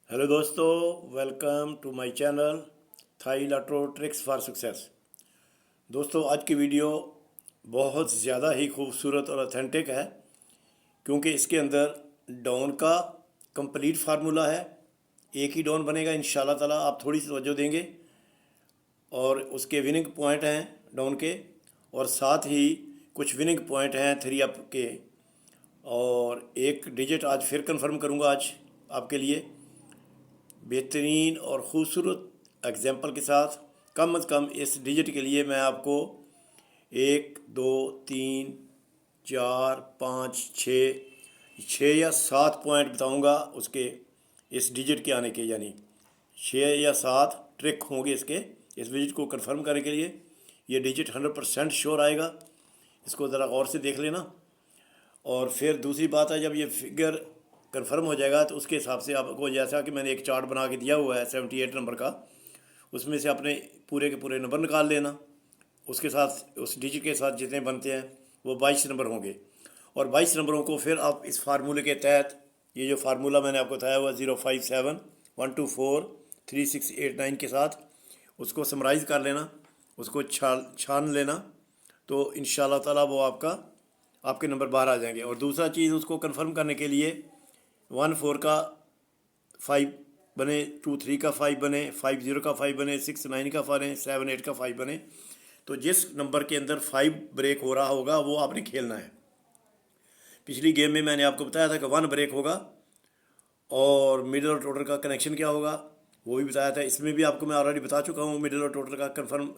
Hello दोस्तों, welcome to my channel Thai lotto tricks for success. दोस्तों, आज की वीडियो बहुत ज़्यादा ही खूबसूरत और ऑथेंटिक है क्योंकि इसके अंदर डॉन का कंप्लीट फार्मूला है। एक ही डॉन बनेगा इंशाल्लाह ताला, आप थोड़ी सी तवज्जो देंगे और उसके विनिंग पॉइंट हैं डॉन के, और साथ ही कुछ विनिंग पॉइंट हैं थ्री अप के, और एक डिजिट आज फिर कंफर्म करूंगा आज आपके लिए बेहतरीन और ख़ूबसूरत एग्जाम्पल के साथ। कम अज़ कम इस डिजिट के लिए मैं आपको 1 2 3 4 5 6 या 7 पॉइंट बताऊंगा उसके, इस डिजिट के आने के, यानी 6 या 7 ट्रिक होंगे इसके, इस डिजिट को कंफर्म करने के लिए। ये डिजिट 100% श्योर आएगा, इसको ज़रा गौर से देख लेना। और फिर दूसरी बात है, जब ये फिगर कंफर्म हो जाएगा तो उसके हिसाब से आपको, जैसा कि मैंने एक चार्ट बना के दिया हुआ है 78 नंबर का, उसमें से अपने पूरे के पूरे नंबर निकाल लेना। उसके साथ उस डिजिट के साथ जितने बनते हैं वो 22 नंबर होंगे, और 22 नंबरों को फिर आप इस फार्मूले के तहत, ये जो फार्मूला मैंने आपको बताया हुआ 057 124 36 89 के साथ, उसको समराइज़ कर लेना, उसको छान लेना, तो इंशाल्लाह ताला वो आपके नंबर बाहर आ जाएंगे। और दूसरा चीज़, उसको कंफर्म करने के लिए 1 4 का 5 बने, 2 3 का 5 बने, 5 0 का 5 बने, 6 9 का बने, 7 8 का 5 बने। तो जिस नंबर के अंदर 5 ब्रेक हो रहा होगा वो आपने खेलना है। पिछली गेम में मैंने आपको बताया था कि 1 ब्रेक होगा, और मिडिल और टोटल का कनेक्शन क्या होगा वो भी बताया था। इसमें भी आपको मैं ऑलरेडी बता चुका हूँ मिडिल और टोटल का कन्फर्म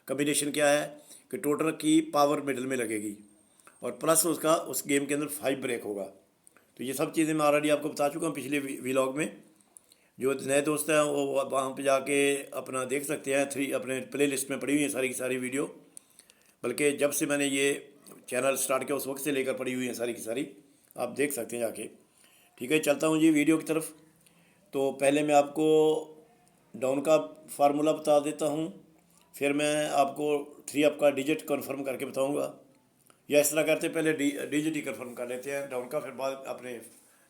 कम्बिनेशन क्या है, कि टोटल की पावर मिडिल में लगेगी और प्लस उसका उस गेम के अंदर 5 ब्रेक होगा। तो ये सब चीज़ें मैं ऑलरेडी आपको बता चुका हूँ पिछले व्लॉग में। जो नए दोस्त हैं वो वहाँ पे जाके अपना देख सकते हैं, अपने प्ले लिस्ट में पड़ी हुई है सारी की सारी वीडियो, बल्कि जब से मैंने ये चैनल स्टार्ट किया उस वक्त से लेकर पड़ी हुई हैं सारी की सारी, आप देख सकते हैं जाके। ठीक है, चलता हूँ जी वीडियो की तरफ। तो पहले मैं आपको डाउन का फार्मूला बता देता हूँ, फिर मैं आपको थ्री अप का डिजिट कन्फर्म करके बताऊँगा, या इस तरह करते पहले डिजिट ही कन्फर्म कर लेते हैं डाउन का, फिर बाद अपने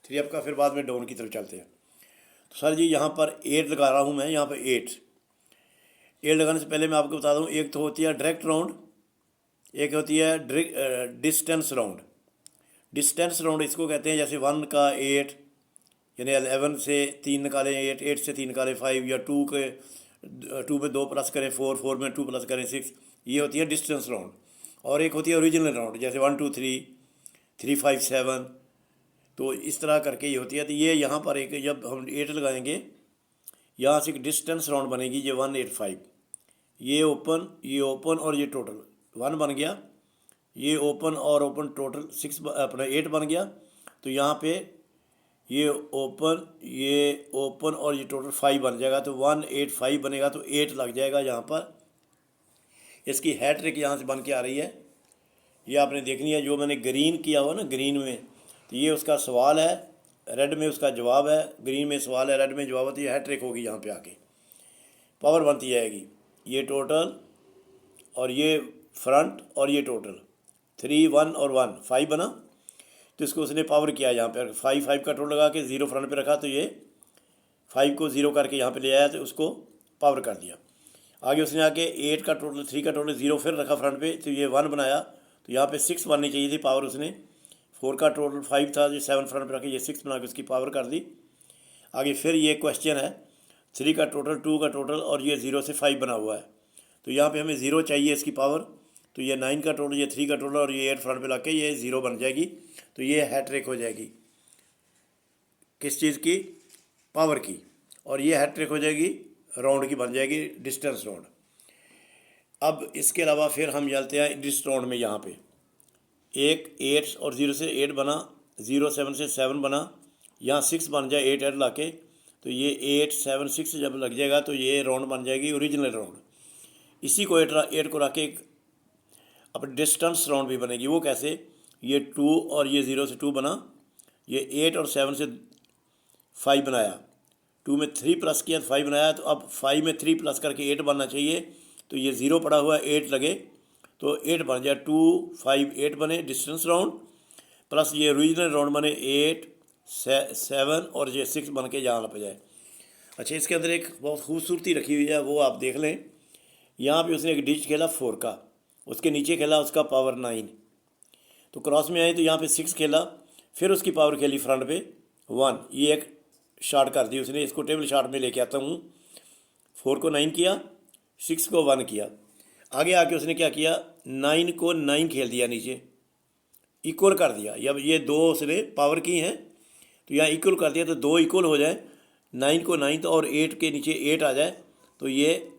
थ्री अप का, फिर बाद में डाउन की तरफ चलते हैं। तो सर जी, यहाँ पर 8 लगा रहा हूँ मैं, यहाँ पर 8 लगाने से पहले मैं आपको बता दूँ, एक तो होती है डायरेक्ट राउंड, एक होती है डिस्टेंस राउंड। डिस्टेंस राउंड इसको कहते हैं, जैसे 1 का 8, यानी 11 से 3 निकालें 8, 8 से 3 निकालें 5, या 2 में 2 प्लस करें 4, 4 में 2 प्लस करें 6। ये होती है डिस्टेंस राउंड। और एक होती है ओरिजिनल राउंड, जैसे 1 2 3, 3 5 7। तो इस तरह करके ये होती है। तो ये यहाँ पर एक, जब हम 8 लगाएंगे, यहाँ से एक डिस्टेंस राउंड बनेगी, ये 1 8 5। ये ओपन और ये टोटल 1 बन गया, ये ओपन और ओपन टोटल 6 अपना 8 बन गया। तो यहाँ पे ये ओपन और ये टोटल 5 बन जाएगा, तो 1 8 5 बनेगा, तो 8 लग जाएगा यहाँ पर। इसकी हैट्रिक यहाँ से बन के आ रही है, ये आपने देखनी है। जो मैंने ग्रीन किया हुआ ना, ग्रीन में, तो ये उसका सवाल है, रेड में उसका जवाब है। ग्रीन में सवाल है, रेड में जवाब है, तो ये हैट्रिक होगी। यहाँ पे आके पावर बनती जाएगी, ये टोटल और ये फ्रंट और ये टोटल 3 1 और 1 5 बना। तो इसको उसने पावर किया, यहाँ पे 5 5 का टोटल लगा के 0 फ्रंट पे रखा, तो ये 5 को 0 करके यहाँ पे ले आया, तो उसको पावर कर दिया। आगे उसने आके 8 का टोटल, 3 का टोटल 0 फिर रखा फ्रंट पे, तो ये 1 बनाया। तो यहाँ पे 6 बननी चाहिए थी पावर, उसने 4 का टोटल 5 था, जो 7 फ्रंट पे रखे, ये 6 बना के उसकी पावर कर दी। आगे फिर ये क्वेश्चन है, 3 का टोटल, 2 का टोटल, और ये 0 से 5 बना हुआ है। तो यहाँ पे हमें 0 चाहिए इसकी पावर, तो ये 9 का टोटल, ये 3 का टोटल, और ये 8 फ्रंट पे ला के ये 0 बन जाएगी। तो ये हैट्रिक हो जाएगी किस चीज़ की, पावर की। और ये हैट्रिक हो जाएगी राउंड की, बन जाएगी डिस्टेंस राउंड। अब इसके अलावा फिर हम चलते हैं डिस्ट राउंड में। यहाँ पे एक 8 और 0 से 8 बना, 0 7 से 7 बना, यहाँ 6 बन जाए 8 8 ला के, तो ये 8 7 6 जब लग जाएगा, तो ये राउंड बन जाएगी ओरिजिनल राउंड। इसी को 8 को रख के अब डिस्टेंस राउंड भी बनेगी। वो कैसे, ये 2 और ये 0 से 2 बना, ये 8 और 7 से 5 बनाया, 2 में 3 प्लस किया तो 5 बनाया। तो अब 5 में 3 प्लस करके 8 बनना चाहिए, तो ये 0 पड़ा हुआ है, 8 लगे, तो 8 बन जाए, 2 5 8 बने डिस्टेंस राउंड, प्लस ये ओरिजिनल राउंड बने 8 7 और ये 6 बन के यहाँ पे जाए। अच्छा, इसके अंदर एक बहुत खूबसूरती रखी हुई है, वो आप देख लें। यहाँ पे उसने एक डिजिट खेला 4 का, उसके नीचे खेला उसका पावर 9, तो क्रॉस में आए तो यहाँ पे 6 खेला, फिर उसकी पावर खेली फ्रंट पे 1। ये एक शॉट कर दी उसने। इसको टेबल शॉट में लेके आता हूँ। 4 को 9 किया, 6 को 1 किया। आगे आके उसने क्या किया, 9 को 9 खेल दिया नीचे, इक्वल कर दिया। अब ये दो उसने पावर की हैं तो यहाँ इक्वल कर दिया, तो 2 इक्वल हो जाए, 9 को 9 तो और 8 के नीचे 8 आ जाए, तो ये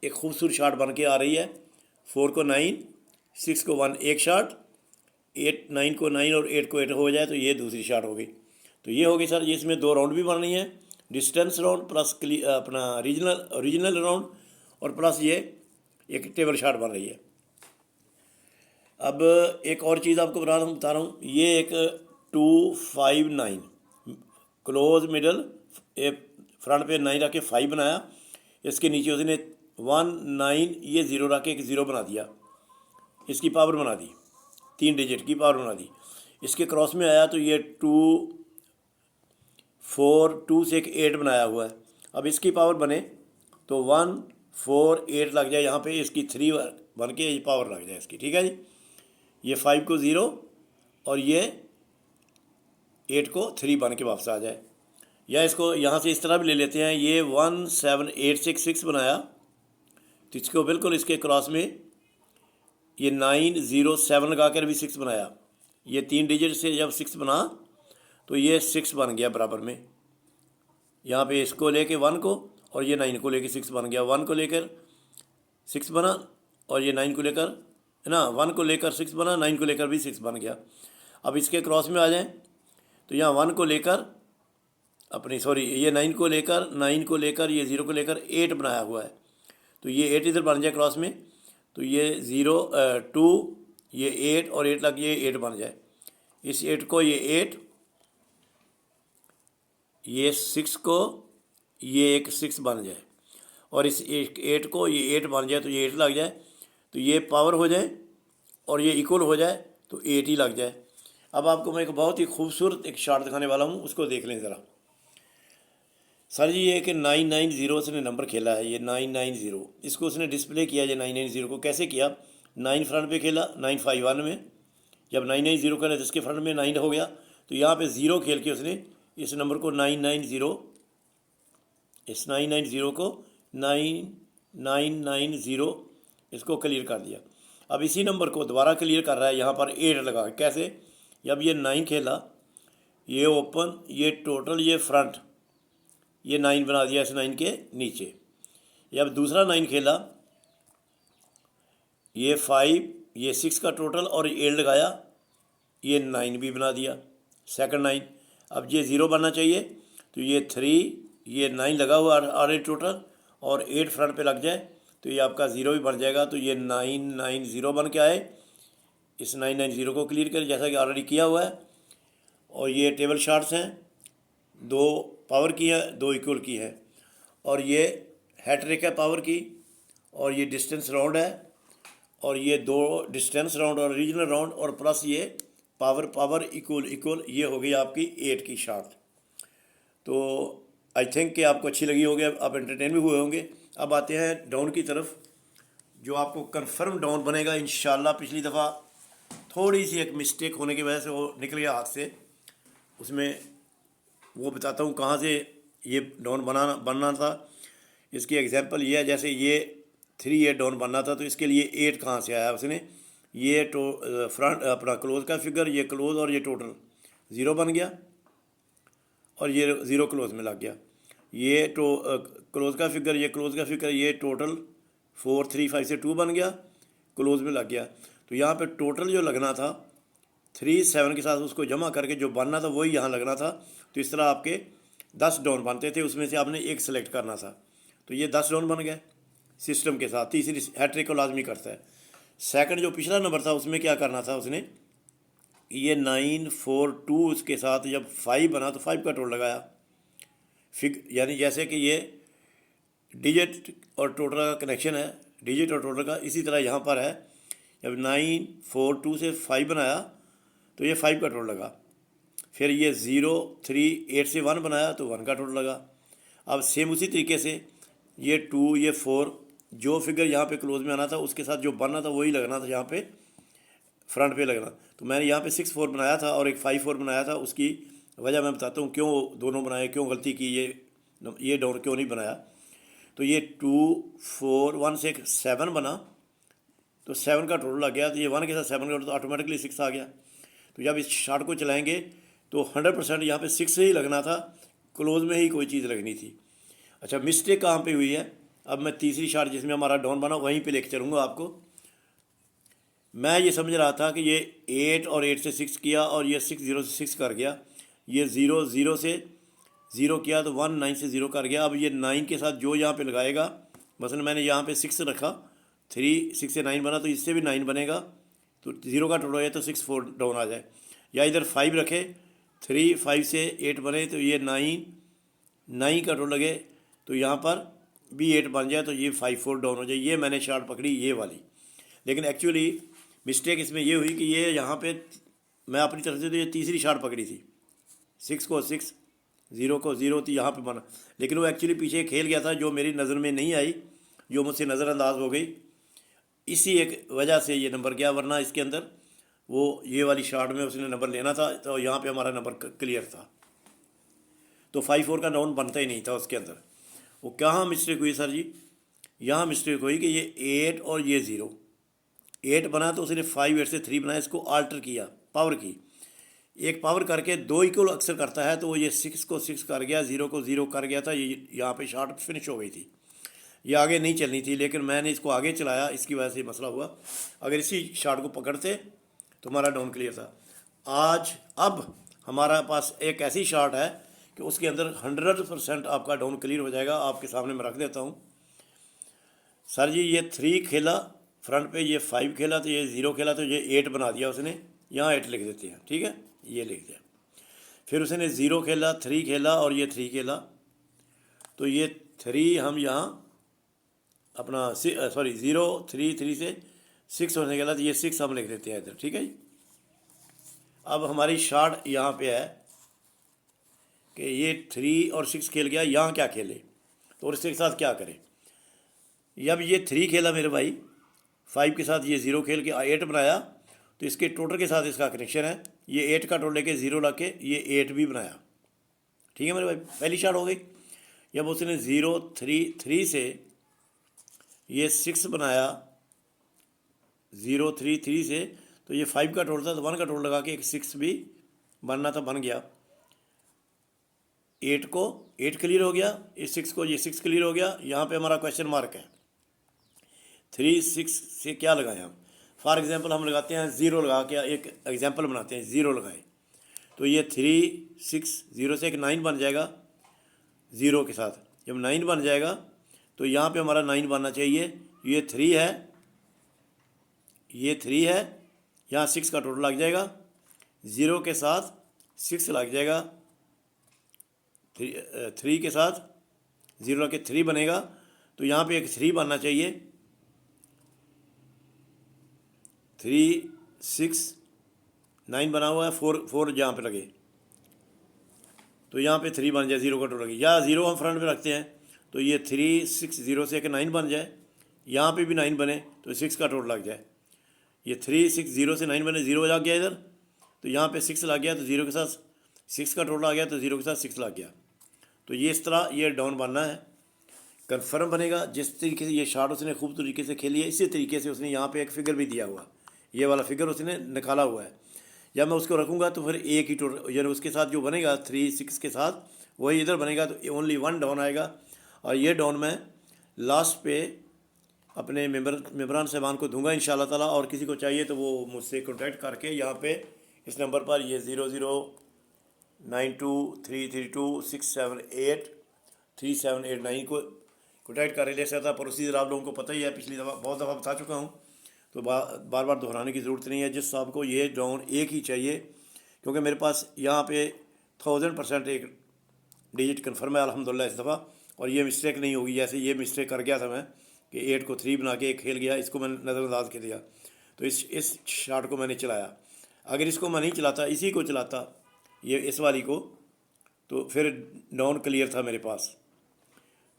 एक खूबसूरत शॉट बन के आ रही है। 4 को 9, 6 को 1 एक शॉट, 9 को 9 और 8 को 8 हो जाए तो ये दूसरी शॉट हो गई। तो ये हो गई सर। ये इसमें 2 राउंड भी बन रही हैं, डिस्टेंस राउंड प्लस अपना रीजनल राउंड, और प्लस ये एक टेबल शॉट बन रही है। अब एक और चीज़ आपको बता रहा हूँ। ये एक 2-5-9 क्लोज मिडल, फ्रंट पे 9 रख के 5 बनाया, इसके नीचे उसने 1-9 ये 0 रख के एक 0 बना दिया, इसकी पावर बना दी, 3 डिजिट की पावर बना दी। इसके क्रॉस में आया तो ये 2-4 से एक 8 बनाया हुआ है। अब इसकी पावर बने तो 1-4-8 लग जाए यहाँ पे, इसकी 3 बन के ये पावर लग जाए इसकी। ठीक है जी। ये 5 को 0 और ये 8 को 3 बन के वापस आ जाए। या इसको यहाँ से इस तरह भी ले लेते हैं। ये 1-7-8-6 बनाया, तो इसको बिल्कुल इसके क्रॉस में ये 9-0-7 लगा कर भी 6 बनाया। ये 3 डिजिट से जब 6 बना तो ये 6 बन गया बराबर में। यहाँ पे इसको लेके 1 को और ये 9 को लेके 6 बन गया। 1 को लेकर 6 बना और ये 9 को लेकर ना 1 को लेकर 6 बना, 9 को लेकर भी 6 बन गया। अब इसके क्रॉस में आ जाएं तो यहाँ 1 को लेकर अपनी ये 9 को लेकर ये 0 को लेकर 8 बनाया हुआ है, तो ये 8 इधर बन जाए क्रॉस में, तो ये 0-2 ये 8 और 8 लग ये 8 बन जाए। इस 8 को ये 8, ये 6 को ये एक 6 बन जाए, और इस 8 को ये 8 बन जाए तो ये 8 लग जाए, तो ये पावर हो जाए और ये इक्वल हो जाए तो 8 ही लग जाए। अब आपको मैं एक बहुत ही खूबसूरत एक शॉट दिखाने वाला हूँ, उसको देख लें ज़रा। सर जी ये कि 990 उसने नंबर खेला है, ये 990 इसको उसने डिस्प्ले किया। ये 990 को कैसे किया, 9 फ्रंट पे खेला 951 में, जब 990 खेला जिसके फ्रंट में 9 हो गया तो यहाँ पे 0 खेल के उसने इस नंबर को 990, इस 990 को 9990 इसको क्लियर कर दिया। अब इसी नंबर को दोबारा क्लियर कर रहा है, यहाँ पर 8 लगा। कैसे, जब ये 9 खेला, ये ओपन, ये टोटल, ये फ्रंट, ये 9 बना दिया इस 9 के नीचे। जब दूसरा 9 खेला, ये 5, ये 6 का टोटल और 8 लगाया, ये 9 भी बना दिया सेकंड 9। अब ये 0 बनना चाहिए, तो ये 3, ये 9 लगा हुआ ऑलरेडी टोटल और 8 फ्रंट पे लग जाए तो ये आपका 0 भी बन जाएगा। तो ये 990 बन के आए। इस 990 को क्लियर करें जैसा कि ऑलरेडी किया हुआ है। और ये टेबल शॉट्स हैं, 2 पावर की है, 2 इक्वल की है, और ये हैट्रिक है पावर की, और ये डिस्टेंस राउंड है, और ये 2 डिस्टेंस राउंड और रीजनल राउंड, और प्लस ये पावर इक्वल ये हो गई आपकी 8 की शॉट। तो आई थिंक कि आपको अच्छी लगी होगी, आप एंटरटेन भी हुए होंगे। अब आते हैं डाउन की तरफ, जो आपको कंफर्म डाउन बनेगा इंशाल्लाह। पिछली दफ़ा थोड़ी सी एक मिस्टेक होने की वजह से वो निकल गया हाथ से, उसमें वो बताता हूँ कहाँ से ये डाउन बनना था। इसकी एग्जांपल ये है, जैसे ये 3 ये डाउन बनना था, तो इसके लिए 8 कहाँ से आया उसने, ये फ्रंट अपना क्लोज का फिगर, ये क्लोज और ये टोटल 0 बन गया, और ये 0 क्लोज में लग गया। ये क्लोज का फिगर, ये क्लोज का फिगर, ये टोटल 4, 3, 5 से 2 बन गया, क्लोज में लग गया। तो यहाँ पे टोटल जो लगना था 3, 7 के साथ उसको जमा करके जो बनना था वही यहाँ लगना था। तो इस तरह आपके 10 डाउन बनते थे, उसमें से आपने एक सेलेक्ट करना था, तो ये 10 डाउन बन गए सिस्टम के साथ। तीसरी हैट्रिक को लाजमी करता है। सेकंड जो पिछला नंबर था उसमें क्या करना था उसने, ये 942 उसके साथ जब 5 बना तो 5 का टोटल लगाया यानी जैसे कि ये डिजिट और टोटल का कनेक्शन है, डिजिट और टोटल का, इसी तरह यहाँ पर है। जब 942 से 5 बनाया तो ये 5 का टोटल लगा, फिर ये 0 3 8 से 1 बनाया तो 1 का टोटल लगा। अब सेम उसी तरीके से ये 2 ये 4 जो फिगर यहाँ पे क्लोज में आना था उसके साथ जो बनना था वही लगना था यहाँ पे फ्रंट पे लगना। तो मैंने यहाँ पे 6 4 बनाया था और एक 5 4 बनाया था। उसकी वजह मैं बताता हूँ क्यों दोनों बनाए, क्यों गलती की, ये डाउन क्यों नहीं बनाया। तो ये 2 4 1 से एक 7 बना तो 7 का टोटल लग गया। तो ये 1 के साथ 7 का तो ऑटोमेटिकली 6 आ गया। तो जब इस शार्ट को चलाएंगे तो 100% यहाँ पे 6 से ही लगना था, क्लोज में ही कोई चीज़ लगनी थी। अच्छा, मिस्टेक कहाँ पे हुई है, अब मैं तीसरी शार्ट जिसमें हमारा डाउन बना वहीं पे लेके चलूँगा आपको। मैं ये समझ रहा था कि ये 8 और 8 से 6 किया और ये 6 0 से 6 कर गया, ये 0 0 से 0 किया तो 1 9 से 0 कर गया। अब ये 9 के साथ जो यहाँ पे लगाएगा, मसलन मैंने यहाँ पे 6 रखा, 3 6 से 9 बना तो इससे भी 9 बनेगा, तो 0 का टोटल हो जाए तो 6 4 डाउन आ जाए। या इधर 5 रखे, 3 5 से 8 बने तो ये 9 का टोटल लगे तो यहाँ पर भी 8 बन जाए तो ये 5 4 डाउन हो जाए। ये मैंने शार्ट पकड़ी ये वाली, लेकिन एक्चुअली मिस्टेक इसमें ये हुई कि ये यहाँ पे मैं अपनी तरफ से तो ये तीसरी शार्ट पकड़ी थी, 6 को 6 0 को 0 थी यहाँ पे बना, लेकिन वो एक्चुअली पीछे खेल गया था जो मेरी नज़र में नहीं आई, जो मुझसे नज़रअंदाज हो गई। इसी एक वजह से ये नंबर गया, वरना इसके अंदर वो ये वाली शार्ट में उसने नंबर लेना था तो यहाँ पे हमारा नंबर क्लियर था। तो 5 4 का डाउन बनता ही नहीं था उसके अंदर। वो कहाँ मिस्टेक हुई सर जी, यहाँ मिस्टेक हुई कि ये 8 और ये 0, 8 बना तो उसने 5 8 से 3 बनाया, इसको आल्टर किया, पावर की, एक पावर करके 2 इक्वल अक्सर करता है तो वो ये 6 को 6 कर गया, 0 को 0 कर गया था। ये यहाँ पे शार्ट फिनिश हो गई थी, ये आगे नहीं चलनी थी, लेकिन मैंने इसको आगे चलाया, इसकी वजह से मसला हुआ। अगर इसी शार्ट को पकड़ते तो हमारा डाउन क्लियर था। अब हमारा पास एक ऐसी शार्ट है कि उसके अंदर 100% आपका डाउन क्लियर हो जाएगा। आपके सामने मैं रख देता हूँ। सर जी ये 3 खेला फ्रंट पे, ये 5 खेला, तो ये 0 खेला तो ये 8 बना दिया उसने, यहाँ 8 लिख देते हैं, ठीक है, ये लिख दिया। फिर उसने 0 खेला, 3 खेला और ये 3 खेला, तो ये 3 हम यहाँ अपना 0 3 3 से 6 होने के बाद ये 6 हम लिख देते हैं इधर, ठीक है जी। अब हमारी शार्ट यहाँ पे है कि ये 3 और 6 खेल गया, यहाँ क्या खेले तो और इसके साथ क्या करें। जब ये 3 खेला मेरे भाई, 5 के साथ ये 0 खेल के 8 बनाया, तो इसके टोटल के साथ इसका कनेक्शन है, ये 8 का टोटल लेके 0 ला के ये 8 भी बनाया, ठीक है मेरे भाई, पहली शार्ट हो गई। जब उसने 0 3 3 से ये 6 बनाया, 0 3 3 से, तो ये 5 का टोटल था तो 1 का टोटल लगा के एक 6 भी बनना था, बन गया। 8 को 8 क्लियर हो गया, इस 6 को ये 6 क्लियर हो गया। यहाँ पे हमारा क्वेश्चन मार्क है, 3 6 से क्या लगाएं हम। फॉर एग्जांपल हम लगाते हैं 0 लगा के, एक एग्जांपल बनाते हैं, 0 लगाए तो ये 3 6 0 से एक 9 बन जाएगा 0 के साथ। जब 9 बन जाएगा तो यहाँ पे हमारा 9 बनना चाहिए, ये 3 है, ये 3 है, यहाँ 6 का टोटल लग जाएगा, 0 के साथ 6 लग जाएगा, 3 के साथ 0 लग के 3 बनेगा, तो यहाँ पे एक 3 बनना चाहिए, 3 6 9 बना हुआ है, 4 यहाँ पे लगे तो यहाँ पे 3 बन जाए, 0 का टोटल लगे, या 0 हम फ्रंट में रखते हैं तो ये 3 6 0 से एक 9 बन जाए, यहाँ पे भी 9 बने तो 6 का टोटल लग जाए। ये 3 6 0 से 9 बने, 0 लग गया इधर, तो यहाँ पे 6 लग गया तो 0 के साथ 6 का टोटल आ गया तो 0 के साथ 6 लग गया। तो ये इस तरह ये डाउन बनना है, कन्फर्म बनेगा। जिस तरीके से ये शार्ट उसने खूब तरीके से खेली है, इसी तरीके से उसने यहाँ पे एक फिगर भी दिया हुआ, ये वाला फिगर उसने निकाला हुआ है। जब मैं उसको रखूँगा तो फिर एक ही टोटल, यानी उसके साथ जो बनेगा 3 6 के साथ वही इधर बनेगा, तो ओनली 1 डाउन आएगा। और ये डाउन मैं लास्ट पे अपने मेम्बरान साहबान को दूंगा इंशाल्लाह ताला, और किसी को चाहिए तो वो मुझसे कॉन्टैक्ट करके यहाँ पे इस नंबर पर ये 00923326783789 को कॉन्टैक्ट कर ले सकता। प्रोसीजर आप लोगों को पता ही है, पिछली दफ़ा बहुत दफ़ा बता चुका हूँ, तो बार बार दोहराने की ज़रूरत नहीं है। जिस साहब को ये डाउन एक ही चाहिए, क्योंकि मेरे पास यहाँ पे 1000% एक डिजिट कन्फर्म है अल्हम्दुलिल्लाह इस दफ़ा, और ये मिस्टेक नहीं होगी। जैसे ये मिस्टेक कर गया था मैं कि 8 को 3 बना के एक खेल गया, इसको मैंने नज़रअंदाज कर दिया, तो इस शार्ट को मैंने चलाया। अगर इसको मैं नहीं चलाता, इसी को चलाता ये इस वाली को, तो फिर डाउन क्लियर था मेरे पास।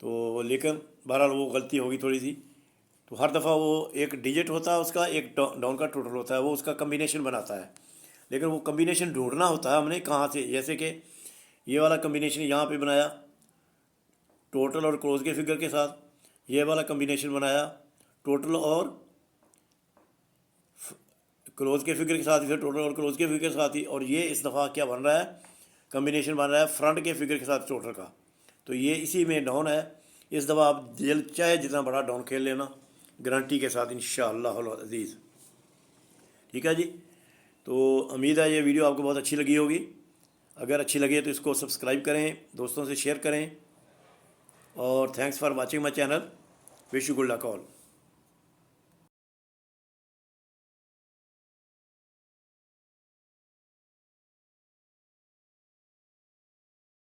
तो लेकिन बहरहाल वो गलती होगी थोड़ी सी। तो हर दफ़ा वो एक डिजिट होता है उसका, एक डाउन का टोटल होता है, वो उसका कम्बिनेशन बनाता है। लेकिन वो कम्बिनेशन ढूंढना होता है हमने कहाँ से। जैसे कि ये वाला कम्बिनेशन यहाँ पे बनाया टोटल और क्लोज के फिगर के साथ, ये वाला कम्बिनेशन बनाया टोटल और क्लोज के फिगर के साथ ही, फिर टोटल और क्लोज के फिगर के साथ ही। और ये इस दफ़ा क्या बन रहा है, कम्बिनेशन बन रहा है फ्रंट के फिगर के साथ टोटल का। तो ये इसी में डाउन है। इस दफ़ा आप दिल चाहे जितना बड़ा डाउन खेल लेना, गारंटी के साथ इंशाअल्लाह अज़ीज़। ठीक है जी। तो उम्मीद है ये वीडियो आपको बहुत अच्छी लगी होगी। अगर अच्छी लगे तो इसको सब्सक्राइब करें, दोस्तों से शेयर करें, और thanks for watching my channel. Wish you good luck all.